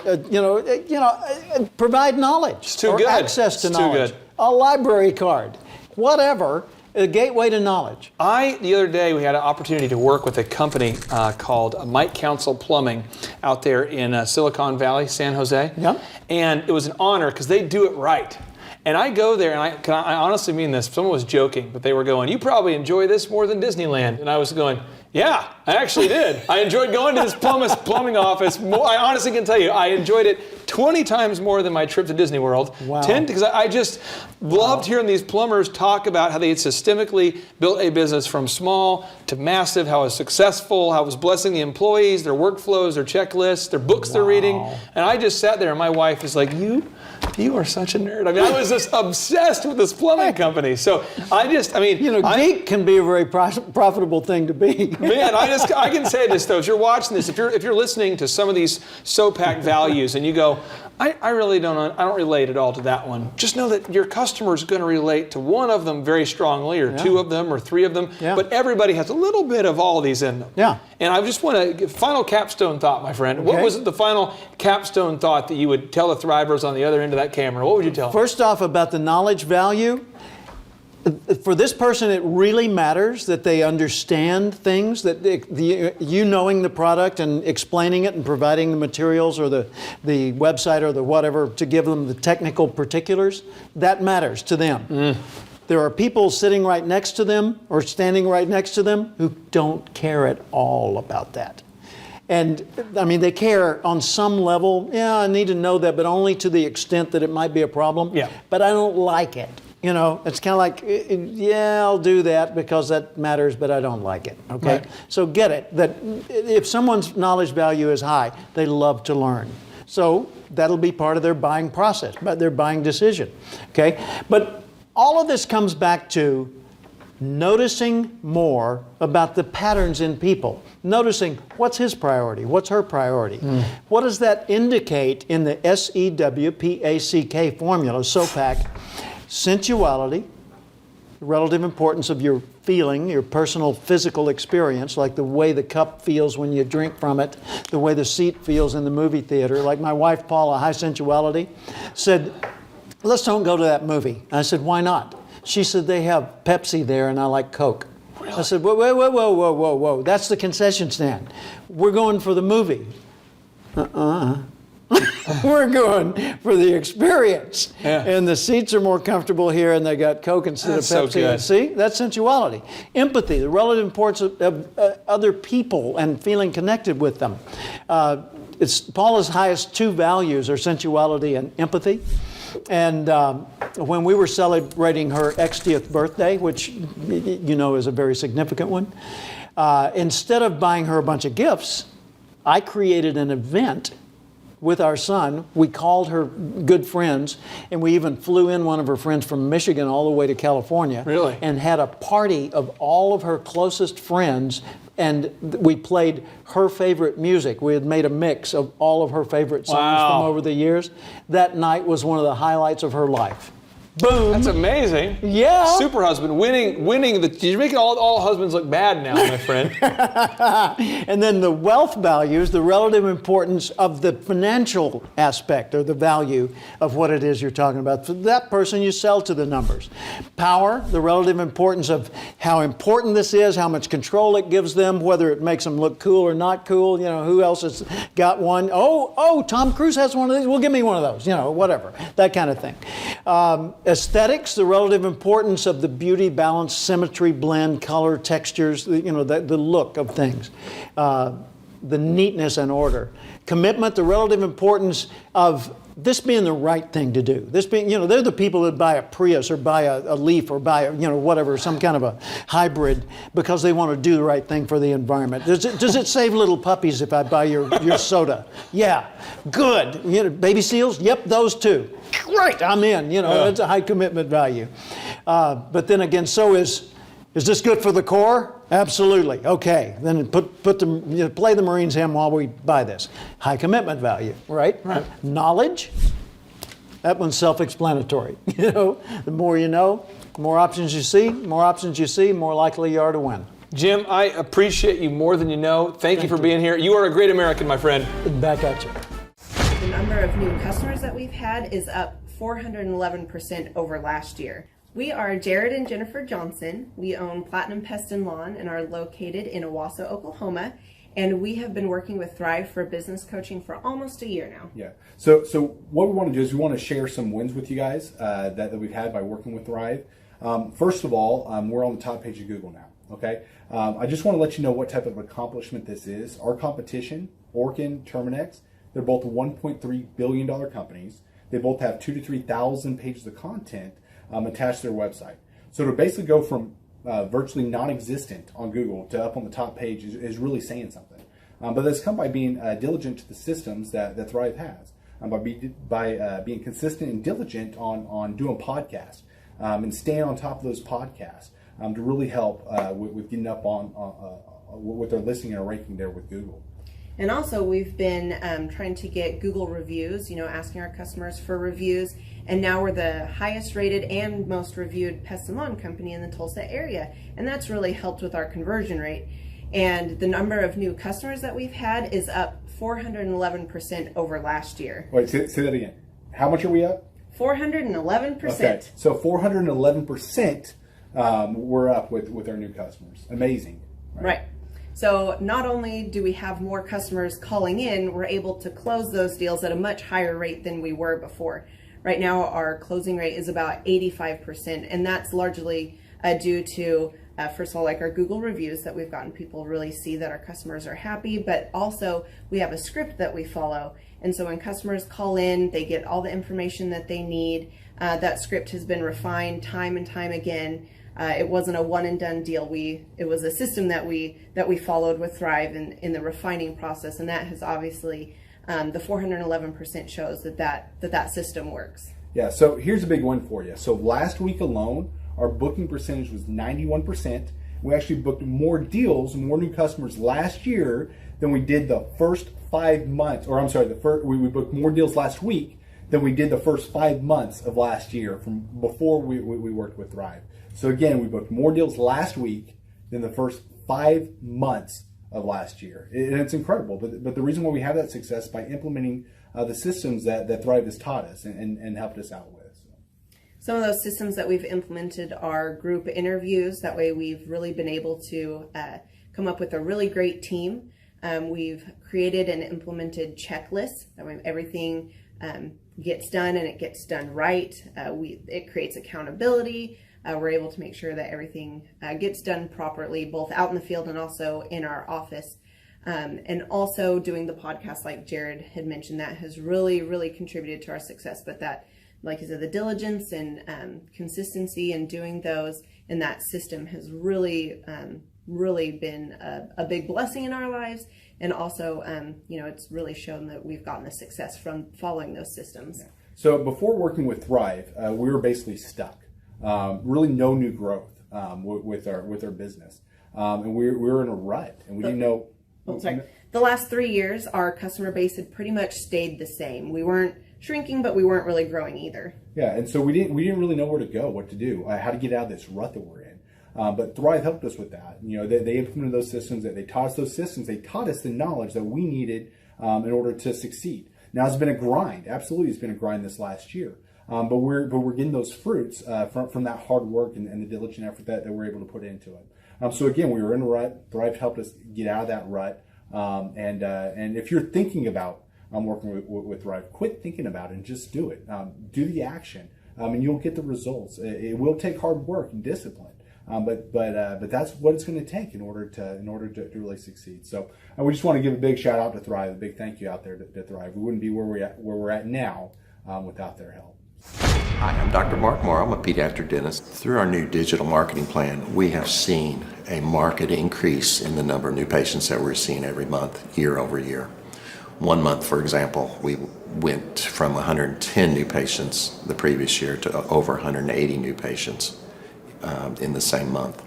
Speaker 5: provide knowledge,
Speaker 4: it's too
Speaker 5: or
Speaker 4: good.
Speaker 5: access to
Speaker 4: it's
Speaker 5: knowledge,
Speaker 4: too good.
Speaker 5: a library card, whatever. A gateway to knowledge.
Speaker 4: The other day, we had an opportunity to work with a company called Mike Council Plumbing out there in Silicon Valley, San Jose.
Speaker 5: Yeah.
Speaker 4: And it was an honor because they do it right. And I go there, and I honestly mean this. Someone was joking, but they were going, "You probably enjoy this more than Disneyland." And I was going, "Yeah, I actually did. I enjoyed going to this plumbing office. I honestly can tell you, I enjoyed it 20 times more than my trip to Disney World."
Speaker 5: Wow.
Speaker 4: 10, because I just loved hearing these plumbers talk about how they had systemically built a business from small to massive, how it was successful, how it was blessing the employees, their workflows, their checklists, their books they're reading. And I just sat there, and my wife is like, you are such a nerd. I mean, I was just obsessed with this plumbing company. So
Speaker 5: geek can be a very profitable thing to be.
Speaker 4: Man, I can say this though. If you're watching this, if you're listening to some of these SOPAC values, and you go, I don't relate at all to that one. Just know that your customer is going to relate to one of them very strongly, or two of them, or three of them. Yeah. But everybody has a little bit of all these in them.
Speaker 5: Yeah.
Speaker 4: And I just want to give final capstone thought, my friend. Okay. What was the final capstone thought that you would tell the Thrivers on the other end of that camera? What would you tell them?
Speaker 5: First off, about the knowledge value. For this person, it really matters that they understand things, that you knowing the product and explaining it and providing the materials or the website or the whatever to give them the technical particulars, that matters to them. There are people sitting right next to them or standing right next to them who don't care at all about that. And I mean, they care on some level. Yeah, I need to know that, but only to the extent that it might be a problem.
Speaker 4: Yeah.
Speaker 5: But I don't like it. You know, it's kind of like, yeah, I'll do that because that matters, but I don't like it, okay?
Speaker 4: Right.
Speaker 5: So get it, that if someone's knowledge value is high, they love to learn. So that'll be part of their buying process, their buying decision, okay? But all of this comes back to noticing more about the patterns in people. Noticing what's his priority, what's her priority. What does that indicate in the SEWPACK formula, SOPAC? Sensuality, the relative importance of your feeling, your personal physical experience, like the way the cup feels when you drink from it, the way the seat feels in the movie theater. Like my wife, Paula, high sensuality, said, let's don't go to that movie. I said, why not? She said, they have Pepsi there and I like Coke. Really? I said, whoa, that's the concession stand. We're going for the movie. We're going for the experience. Yeah. And the seats are more comfortable here and they got Coke instead of Pepsi.
Speaker 4: So good.
Speaker 5: See, that's sensuality. Empathy, the relative importance of other people and feeling connected with them. It's Paula's highest two values are sensuality and empathy. And when we were celebrating her 60th birthday, which you know is a very significant one, instead of buying her a bunch of gifts, I created an event with our son. We called her good friends, and we even flew in one of her friends from Michigan all the way to California.
Speaker 4: Really?
Speaker 5: And had a party of all of her closest friends, and we played her favorite music. We had made a mix of all of her favorite songs from over the years. That night was one of the highlights of her life. Boom.
Speaker 4: That's amazing.
Speaker 5: Yeah.
Speaker 4: Super husband, winning the. You're making all husbands look bad now, my friend.
Speaker 5: And then the wealth values, the relative importance of the financial aspect or the value of what it is you're talking about. For that person, you sell to the numbers. Power, the relative importance of how important this is, how much control it gives them, whether it makes them look cool or not cool. You know, who else has got one? Oh, Tom Cruise has one of these. Well, give me one of those. You know, whatever. That kind of thing. Aesthetics, the relative importance of the beauty, balance, symmetry, blend, color, textures, you know, the look of things, the neatness and order. Commitment, the relative importance of this being the right thing to do. This being, you know, they're the people that buy a Prius or buy a Leaf or buy, you know, whatever, some kind of a hybrid because they want to do the right thing for the environment. Does it save little puppies if I buy your soda? Yeah, good. You know, baby seals? Yep, those too. Great, I'm in. You know, that's a high commitment value. But then again, so is this good for the core? Absolutely. Okay, then play the Marines hymn while we buy this. High commitment value, right? Knowledge, that one's self-explanatory. You know, the more you know, the more options you see, more likely you are to win.
Speaker 4: Jim, I appreciate you more than you know. Thank you for being here. You are a great American, my friend.
Speaker 5: Back at you.
Speaker 6: The number of new customers that we've had is up 411% over last year. We are Jared and Jennifer Johnson. We own Platinum Pest and Lawn and are located in Owasso, Oklahoma. And we have been working with Thrive for business coaching for almost a year now.
Speaker 7: Yeah. So what we want to do is we want to share some wins with you guys that we've had by working with Thrive. First of all, we're on the top page of Google now. Okay. I just want to let you know what type of accomplishment this is. Our competition, Orkin, Terminex, they're both $1.3 billion companies. They both have 2,000 to 3,000 pages of content attached to their website. So to basically go from virtually non-existent on Google to up on the top page is really saying something. But that's come by being diligent to the systems that Thrive has, by being consistent and diligent on doing podcasts and staying on top of those podcasts to really help with getting up on with their listing and ranking there with Google.
Speaker 6: And also we've been trying to get Google reviews, you know, asking our customers for reviews. And now we're the highest rated and most reviewed pest and lawn company in the Tulsa area. And that's really helped with our conversion rate. And the number of new customers that we've had is up 411% over last year.
Speaker 7: Wait, say that again. How much are we up?
Speaker 6: 411%.
Speaker 7: Okay, so 411% we're up with our new customers. Amazing.
Speaker 6: Right. So not only do we have more customers calling in, we're able to close those deals at a much higher rate than we were before. Right now, our closing rate is about 85%, and that's largely due to, first of all, like our Google reviews that we've gotten people really see that our customers are happy, but also we have a script that we follow. And so when customers call in, they get all the information that they need. That script has been refined time and time again. It wasn't a one and done deal. It was a system that we followed with Thrive in the refining process, and that has obviously the 411% shows that system works.
Speaker 7: Yeah, so here's a big one for you. So last week alone, our booking percentage was 91%. We actually booked more deals, more new customers last year than we did the first 5 months, or I'm sorry, we booked more deals last week than we did the first 5 months of last year from before we worked with Thrive. So again, we booked more deals last week than the first 5 months of last year. And it's incredible. But the reason why we have that success is by implementing the systems that Thrive has taught us and helped us out with. So.
Speaker 6: Some of those systems that we've implemented are group interviews. That way we've really been able to come up with a really great team. We've created and implemented checklists. That way everything gets done and it gets done right. It creates accountability. We're able to make sure that everything gets done properly, both out in the field and also in our office. And also doing the podcast, like Jared had mentioned, that has really, really contributed to our success. But that, like I said, the diligence and consistency in doing those and that system has really really been a big blessing in our lives. And also, it's really shown that we've gotten the success from following those systems.
Speaker 7: So before working with Thrive, we were basically stuck. Really no new growth with our business. And we were in a rut, and we didn't know.
Speaker 6: The last 3 years, our customer base had pretty much stayed the same. We weren't shrinking, but we weren't really growing either.
Speaker 7: Yeah, and so we didn't really know where to go, what to do, how to get out of this rut that we're in. But Thrive helped us with that. They implemented those systems. They taught us those systems. They taught us the knowledge that we needed in order to succeed. Now it's been a grind. Absolutely, it's been a grind this last year. But we're getting those fruits from that hard work and the diligent effort that we're able to put into it. So again, we were in a rut. Thrive helped us get out of that rut. And if you're thinking about working with Thrive, quit thinking about it and just do it. Do the action, and you'll get the results. It will take hard work and discipline. But that's what it's going to take in order to really succeed. So we just want to give a big shout out to Thrive, a big thank you out there to Thrive. We wouldn't be where we're at now without their help.
Speaker 8: Hi, I'm Dr. Mark Moore. I'm a pediatric dentist. Through our new digital marketing plan, we have seen a marked increase in the number of new patients that we're seeing every month, year over year. 1 month, for example, we went from 110 new patients the previous year to over 180 new patients in the same month.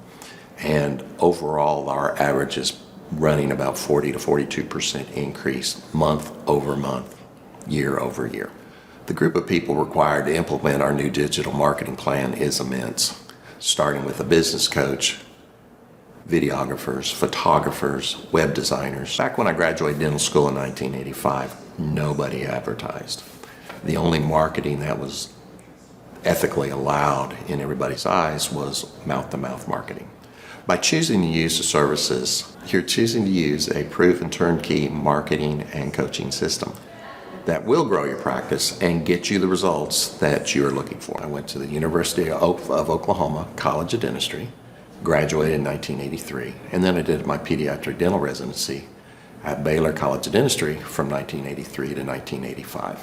Speaker 8: And overall, our average is running about 40 to 42% increase month over month, year over year. The group of people required to implement our new digital marketing plan is immense, starting with a business coach, videographers, photographers, web designers. Back when I graduated dental school in 1985, nobody advertised. The only marketing that was ethically allowed in everybody's eyes was mouth-to-mouth marketing. By choosing to use the services, you're choosing to use a proven turnkey marketing and coaching system that will grow your practice and get you the results that you're looking for. I went to the University of Oklahoma College of Dentistry, graduated in 1983, and then I did my pediatric dental residency at Baylor College of Dentistry from 1983 to 1985.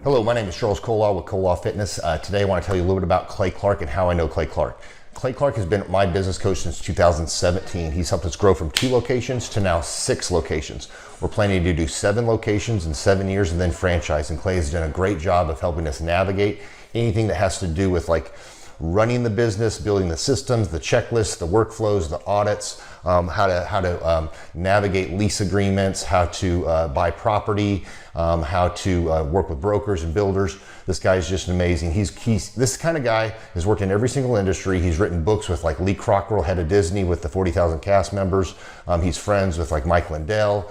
Speaker 9: Hello, my name is Charles Kolaw with Kolaw Fitness. Today I want to tell you a little bit about Clay Clark and how I know Clay Clark. Clay Clark has been my business coach since 2017. He's helped us grow from 2 locations to now 6 locations. We're planning to do 7 locations in 7 years and then franchise. And Clay has done a great job of helping us navigate anything that has to do with like running the business, building the systems, the checklists, the workflows, the audits, how to navigate lease agreements, how to buy property, how to work with brokers and builders. This guy is just amazing. He's this kind of guy has worked in every single industry. He's written books with like Lee Cockrell, head of Disney, with the 40,000 cast members. He's friends with like Mike Lindell.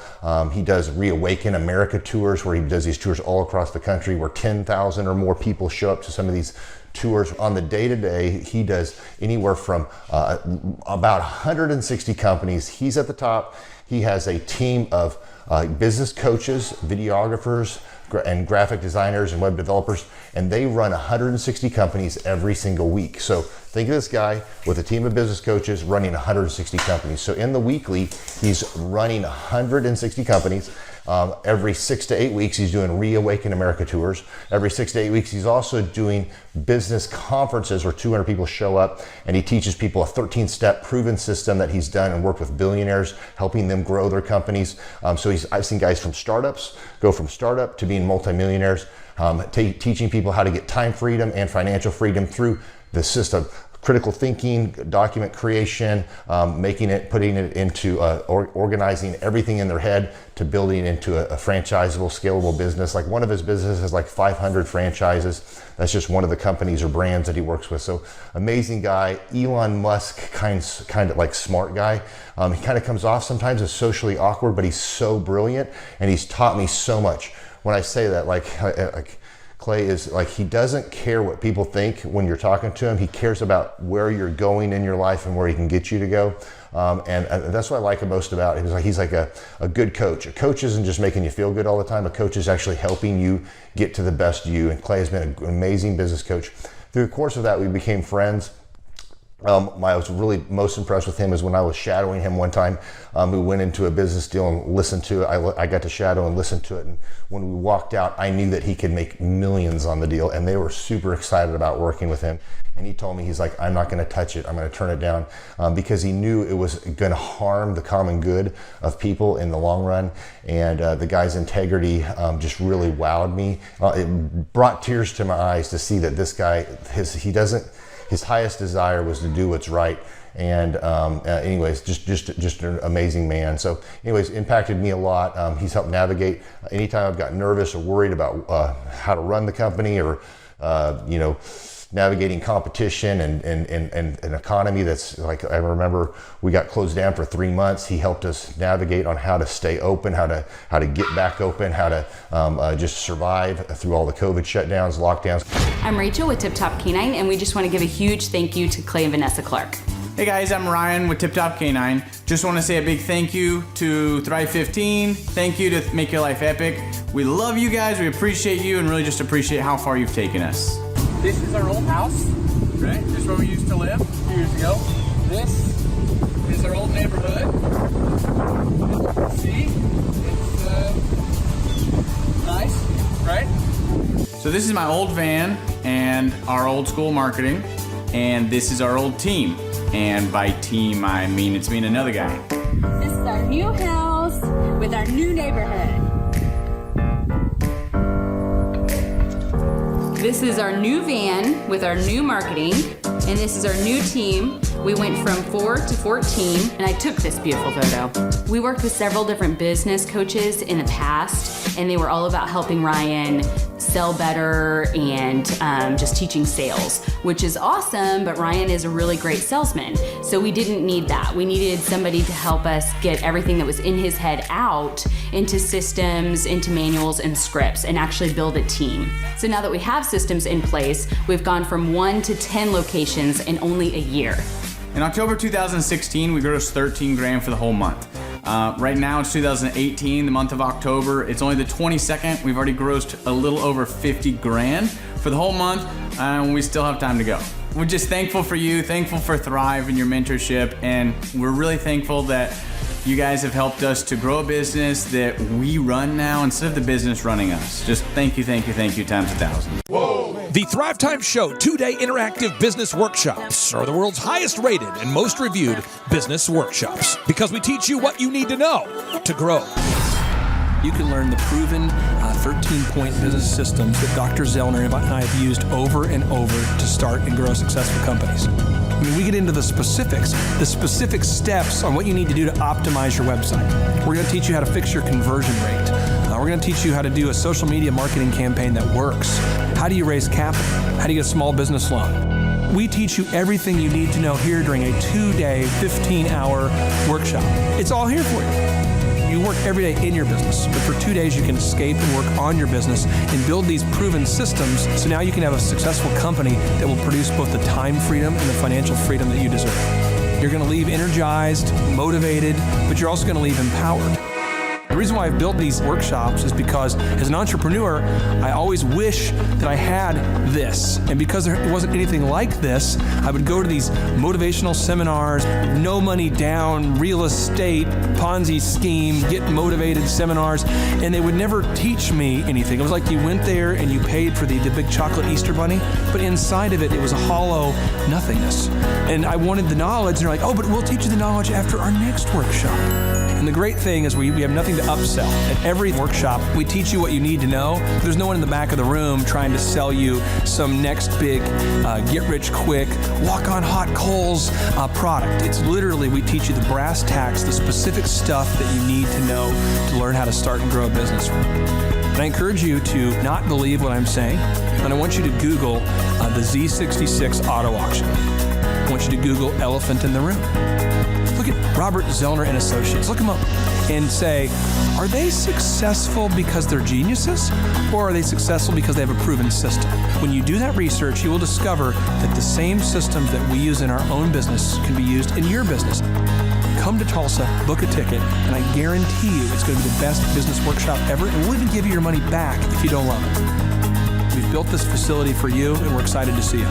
Speaker 9: He does Reawaken America tours, where he does these tours all across the country, where 10,000 or more people show up to some of these tours. On the day-to-day, he does anywhere from about 160 companies. He's at the top. He has a team of business coaches, videographers, and graphic designers and web developers, and they run 160 companies every single week. So think of this guy with a team of business coaches running 160 companies. So in the weekly, he's running 160 companies. Every 6 to 8 weeks, he's doing Reawaken America tours. Every 6 to 8 weeks, he's also doing business conferences where 200 people show up, and he teaches people a 13-step proven system that he's done and worked with billionaires, helping them grow their companies. So I've seen guys from startups go from startup to being multimillionaires, teaching people how to get time freedom and financial freedom through the system. Critical thinking, document creation, putting it into organizing everything in their head to building into a franchisable, scalable business. Like one of his businesses has like 500 franchises. That's just one of the companies or brands that he works with. So amazing guy, Elon Musk kind of like smart guy. He kind of comes off sometimes as socially awkward, but he's so brilliant, and he's taught me so much. When I say that, like Clay is like, he doesn't care what people think when you're talking to him. He cares about where you're going in your life and where he can get you to go. And that's what I like most about him. He's like a good coach. A coach isn't just making you feel good all the time. A coach is actually helping you get to the best you. And Clay has been an amazing business coach. Through the course of that, we became friends. I was really most impressed with him is when I was shadowing him one time. We went into a business deal and listened to it. I got to shadow and listen to it. And when we walked out, I knew that he could make millions on the deal, and they were super excited about working with him. And he told me, he's like, I'm not going to touch it. I'm going to turn it down, because he knew it was going to harm the common good of people in the long run. And the guy's integrity just really wowed me. It brought tears to my eyes to see that this guy, his highest desire was to do what's right. And anyways, just an amazing man. So anyways, impacted me a lot. He's helped navigate anytime I've got nervous or worried about how to run the company, or navigating competition and an economy that's like, I remember we got closed down for 3 months. He helped us navigate on how to stay open, how to get back open, how to just survive through all the COVID shutdowns, lockdowns.
Speaker 10: I'm Rachel with Tip Top Canine, and we just want to give a huge thank you to Clay and Vanessa Clark.
Speaker 11: Hey guys, I'm Ryan with Tip Top Canine. Just want to say a big thank you to Thrive 15. Thank you to Make Your Life Epic. We love you guys, we appreciate you, and really just appreciate how far you've taken us. This is our old house, right? This is where we used to live a few years ago. This is our old neighborhood. See? It's nice, right? So this is my old van and our old school marketing, and this is our old team. And by team, I mean it's me and another guy.
Speaker 10: This is our new house with our new neighborhood. This is our new van with our new marketing, and this is our new team. We went from 4 to 14, and I took this beautiful photo. We worked with several different business coaches in the past, and they were all about helping Ryan sell better and just teaching sales, which is awesome, but Ryan is a really great salesman. So we didn't need that. We needed somebody to help us get everything that was in his head out into systems, into manuals and scripts, and actually build a team. So now that we have systems in place, we've gone from 1 to 10 locations in only a year.
Speaker 11: In October 2016, we grossed 13 grand for the whole month. Right now it's 2018, the month of October. It's only the 22nd. We've already grossed a little over 50 grand for the whole month, and we still have time to go. We're just thankful for you, thankful for Thrive and your mentorship, and we're really thankful that you guys have helped us to grow a business that we run now instead of the business running us. Just thank you times 1,000.
Speaker 3: The Thrivetime Show 2-day interactive business workshops are the world's highest rated and most reviewed business workshops, because we teach you what you need to know to grow. You can learn the proven 13-point business systems that Dr. Zellner and I have used over and over to start and grow successful companies. I mean, we get into the specific steps on what you need to do to optimize your website. We're going to teach you how to fix your conversion rate. We're going to teach you how to do a social media marketing campaign that works. How do you raise capital? How do you get a small business loan? We teach you everything you need to know here during a 2-day, 15-hour workshop. It's all here for you. You work every day in your business, but for 2 days you can escape and work on your business and build these proven systems, so now you can have a successful company that will produce both the time freedom and the financial freedom that you deserve. You're going to leave energized, motivated, but you're also going to leave empowered. The reason why I've built these workshops is because as an entrepreneur, I always wish that I had this. And because there wasn't anything like this, I would go to these motivational seminars, no money down, real estate, Ponzi scheme, get motivated seminars, and they would never teach me anything. It was like you went there and you paid for the big chocolate Easter bunny, but inside of it, it was a hollow nothingness. And I wanted the knowledge, and they're like, oh, but we'll teach you the knowledge after our next workshop. And the great thing is we have nothing to upsell. At every workshop, we teach you what you need to know. There's no one in the back of the room trying to sell you some next big get-rich-quick, walk-on-hot coals product. It's literally, we teach you the brass tacks, the specific stuff that you need to know to learn how to start and grow a business. And I encourage you to not believe what I'm saying, and I want you to Google the Z66 auto auction. I want you to Google elephant in the room. Look at Robert Zellner and Associates. Look them up and say, are they successful because they're geniuses, or are they successful because they have a proven system? When you do that research, you will discover that the same systems that we use in our own business can be used in your business. Come to Tulsa, book a ticket, and I guarantee you it's going to be the best business workshop ever, and we'll even give you your money back if you don't love it. We've built this facility for you, and we're excited to see you.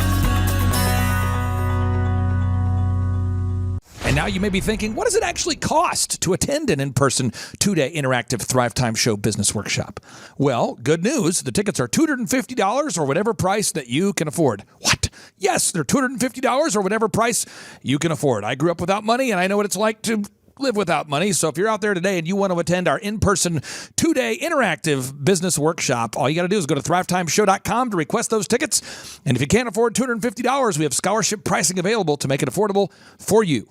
Speaker 3: And now you may be thinking, what does it actually cost to attend an in-person 2-day interactive Thrivetime Show business workshop? Well, good news. The tickets are $250 or whatever price that you can afford. What? Yes, they're $250 or whatever price you can afford. I grew up without money, and I know what it's like to live without money. So if you're out there today and you want to attend our in-person 2-day interactive business workshop, all you got to do is go to thrivetimeshow.com to request those tickets. And if you can't afford $250, we have scholarship pricing available to make it affordable for you.